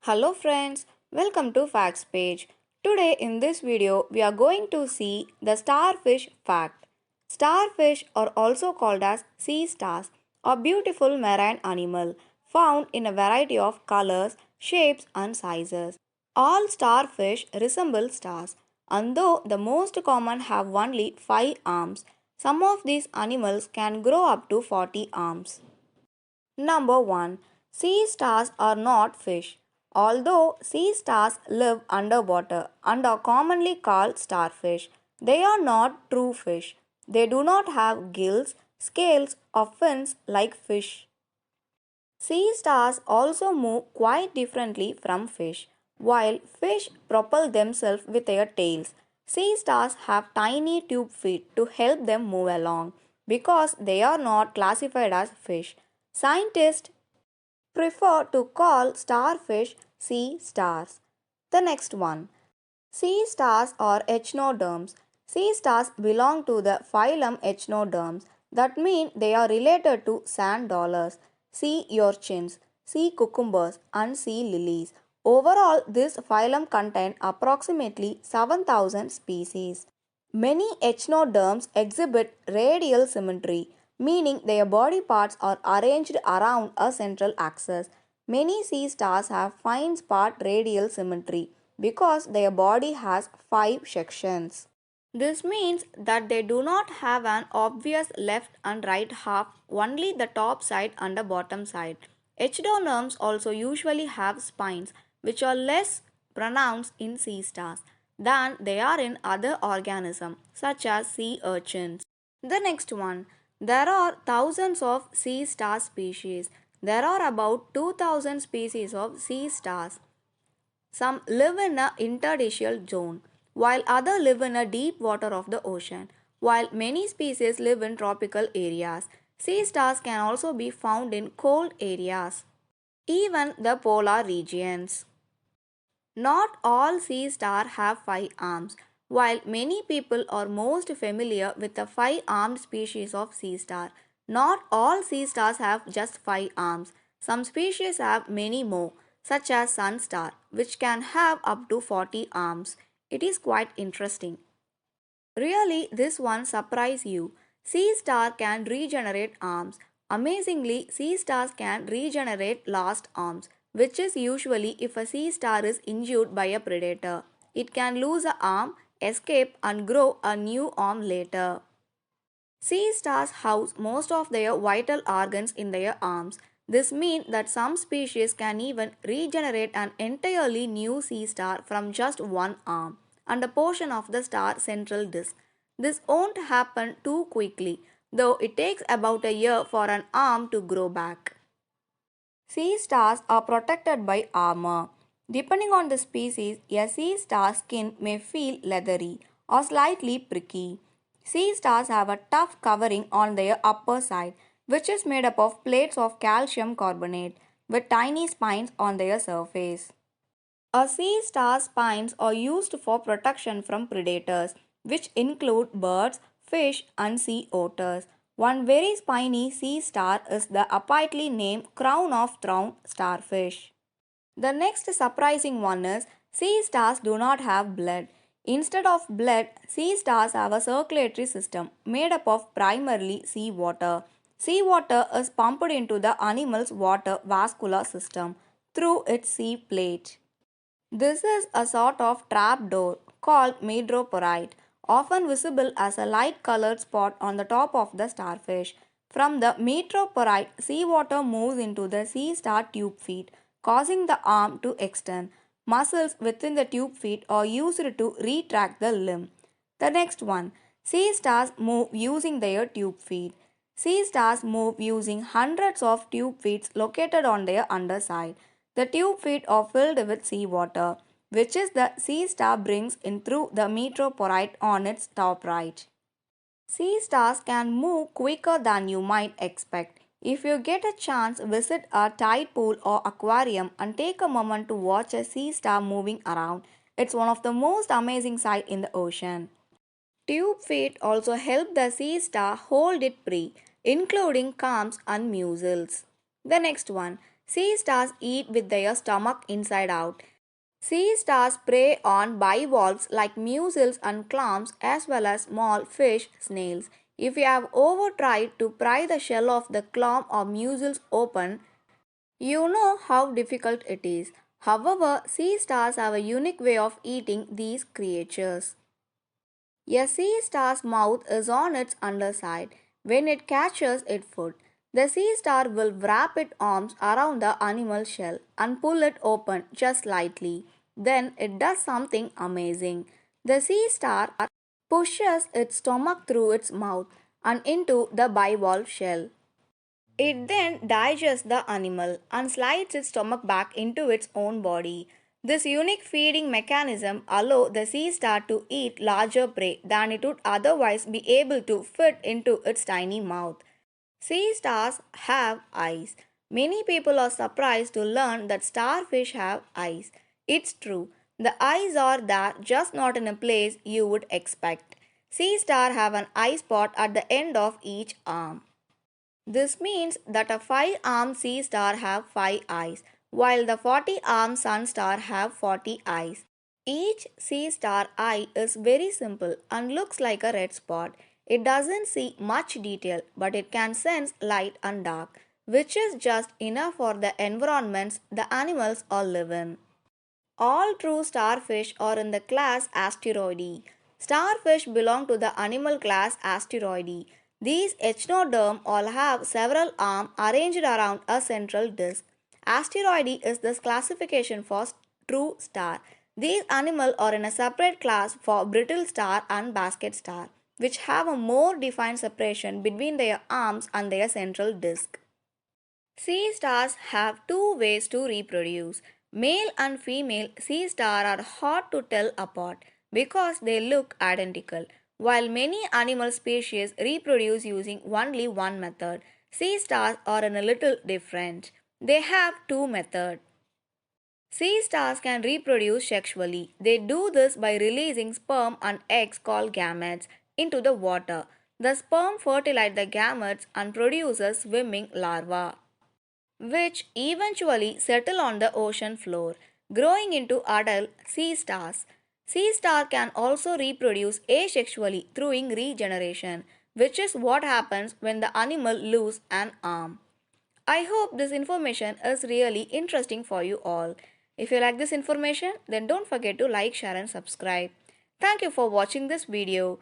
Hello friends, welcome to Facts page. Today in this video we are going to see the starfish fact. Starfish are also called as sea stars, a beautiful marine animal found in a variety of colors, shapes and sizes. All starfish resemble stars, and though the most common have only 5 arms, some of these animals can grow up to 40 arms. Number 1. Sea stars are not fish. Although sea stars live underwater and are commonly called starfish, they are not true fish. They do not have gills, scales, or fins like fish. Sea stars also move quite differently from fish. While fish propel themselves with their tails, sea stars have tiny tube feet to help them move along. Because they are not classified as fish, scientists prefer to call starfish sea stars. The next one. Sea stars are echinoderms. Sea stars belong to the phylum Echinoderms. That means they are related to sand dollars, sea urchins, sea cucumbers, and sea lilies. Overall, this phylum contains approximately 7,000 species. Many echinoderms exhibit radial symmetry, meaning their body parts are arranged around a central axis. Many sea stars have fine spot radial symmetry because their body has 5 sections. This means that they do not have an obvious left and right half, only the top side and the bottom side. Echinoderms also usually have spines, which are less pronounced in sea stars than they are in other organisms, such as sea urchins. The next one. There are thousands of sea star species. There are about 2000 species of sea stars. Some live in a interstitial zone, while others live in the deep water of the ocean. While many species live in tropical areas, sea stars can also be found in cold areas, even the polar regions. Not all sea stars have 5 arms. While many people are most familiar with the 5 armed species of sea star, not all sea stars have just 5 arms. Some species have many more, such as sun star, which can have up to 40 arms. It is quite interesting. Really, this one surprise you. Sea star can regenerate arms. Amazingly, sea stars can regenerate lost arms, which is usually if a sea star is injured by a predator. It can lose an arm, escape, and grow a new arm later. Sea stars house most of their vital organs in their arms. This means that some species can even regenerate an entirely new sea star from just one arm and a portion of the star central disk. This won't happen too quickly, though it takes about a year for an arm to grow back. Sea stars are protected by armor. Depending on the species, a sea star's skin may feel leathery or slightly pricky. Sea stars have a tough covering on their upper side, which is made up of plates of calcium carbonate with tiny spines on their surface. A sea star's spines are used for protection from predators, which include birds, fish, and sea otters. One very spiny sea star is the aptly named crown of thorn starfish. The next surprising one is sea stars do not have blood. Instead of blood, sea stars have a circulatory system made up of primarily seawater. Seawater is pumped into the animal's water vascular system through its sea plate. This is a sort of trapdoor called metroporite, often visible as a light colored spot on the top of the starfish. From the metroporite, seawater moves into the sea star tube feet, causing the arm to extend. Muscles within the tube feet are used to retract the limb. The next one. Sea stars move using their tube feet. Sea stars move using hundreds of tube feet located on their underside. The tube feet are filled with seawater, which is the sea star brings in through the metroporite on its top right. Sea stars can move quicker than you might expect. If you get a chance, visit a tide pool or aquarium and take a moment to watch a sea star moving around. It's one of the most amazing sights in the ocean. Tube feet also help the sea star hold its prey, including clams and mussels. The next one. Sea stars eat with their stomach inside out. Sea stars prey on bivalves like mussels and clams as well as small fish, snails. If you have ever tried to pry the shell of the clam or mussels open, you know how difficult it is. However, sea stars have a unique way of eating these creatures. A sea star's mouth is on its underside. When it catches its food, the sea star will wrap its arms around the animal shell and pull it open just slightly. Then it does something amazing. The sea star pushes its stomach through its mouth and into the bivalve shell. It then digests the animal and slides its stomach back into its own body. This unique feeding mechanism allows the sea star to eat larger prey than it would otherwise be able to fit into its tiny mouth. Sea stars have eyes. Many people are surprised to learn that starfish have eyes. It's true. The eyes are there, just not in a place you would expect. Sea stars have an eye spot at the end of each arm. This means that a 5-armed sea star have 5 eyes, while the 40-armed sun star have 40 eyes. Each sea star eye is very simple and looks like a red spot. It doesn't see much detail, but it can sense light and dark, which is just enough for the environments the animals all live in. All true starfish are in the class Asteroideae. Starfish belong to the animal class Asteroideae. These echinoderm all have several arms arranged around a central disk. Asteroideae is the classification for true star. These animals are in a separate class for brittle star and basket star, which have a more defined separation between their arms and their central disk. Sea stars have two ways to reproduce. Male and female sea stars are hard to tell apart because they look identical. While many animal species reproduce using only one method, sea stars are a little different. They have two methods. Sea stars can reproduce sexually. They do this by releasing sperm and eggs called gametes into the water. The sperm fertilize the gametes and produces swimming larvae, which eventually settle on the ocean floor, growing into adult sea stars. Sea star can also reproduce asexually through regeneration, which is what happens when the animal loses an arm. I hope this information is really interesting for you all. If you like this information, then don't forget to like, share and subscribe. Thank you for watching this video.